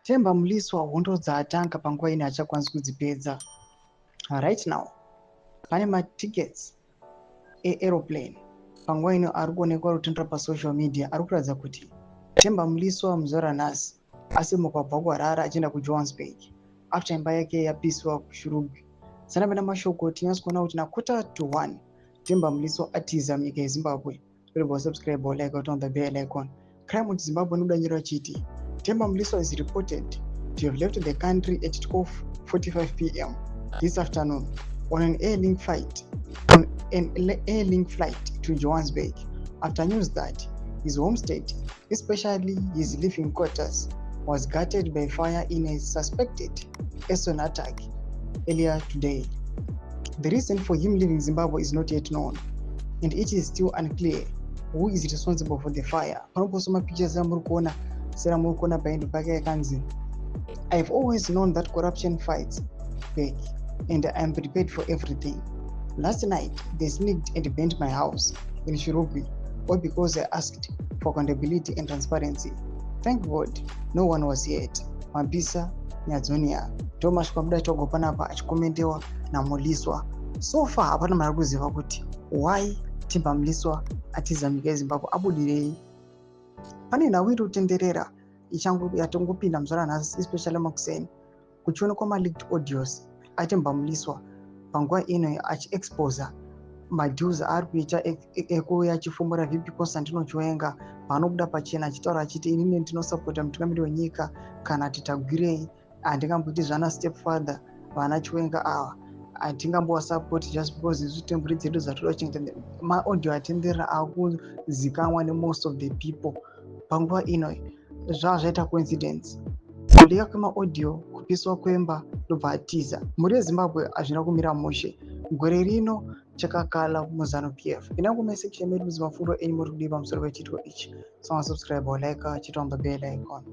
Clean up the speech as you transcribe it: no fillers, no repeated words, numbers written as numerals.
Temba Mliswa hondo dzaatanga panguva ino achakwanisi kudzipedza. Right now pane matickets eaeroplane panguva ino ari kuonekwa rutendera pasocial media ari kuratidza kuti Temba Mliswa muzuva ranhasi asimuka kubva kuHarare achienda kuJohannesburg after imba yake yapiswa kuShurugwi. Sana pana mashoko tinyaso kuona kuti na1:15 Temba Mliswa atiza munyika yeZimbabwe. Remember subscribe or like on the bell icon. Crime in Zimbabwe nodanyira chiti Temba Mliswa is reported to have left the country at 12:45 p.m. this afternoon on an air-link flight to Johannesburg after news that his homestead, especially his living quarters, was gutted by fire in a suspected arson attack earlier today. The reason for him leaving Zimbabwe is not yet known, and it is still unclear who is responsible for the fire. Panoposoma pictures muri kuona sera muri kuona paendo pake yakanzi I've always known that corruption fights back and I am prepared for everything. Last night they sneaked and burnt my house in Shurugwi, all because I asked for accountability and transparency. Thank God no one was hurt. Mabisa Nyazonia Thomas Kwabda Togo panapa achikomentewa na Mliswa. So far hapana mari kuziva kuti why Temba Mliswa atiza munyika yeZimbabwe abudirei. Pane nhau iri kutenderera yatongopinda muzuva ranhasi especially makuseni kuchionekwa maleaked audios aTemba Mliswa panguva ino achiexposa madeals aari kuita ekuuya achifomora VP Constantino Chiwenga paanobuda pachena achitaura achiti inini ndinosapota mutungamiri wenyika kana titagwirei handingamboiti zvana stepfather vana Chiwenga ava hatingambovasapoti just because isu temburi dzedu dzatoda kuchengeta. Maaudio atenderera akuzikamwa nemost of the people panguva ino zvava zvaita coincidence kuleka kwemaaudio kupiswa kwemba ndobva atiza. Mhuri yeZimbabwe hazvina kumira mushe. Gore rino chakakala muzano PF. Pinda kumesection medu muzimafundo enyu muri kudiwa pamusoro pechitiko ichi. Subscribe or like chito on the bell icon.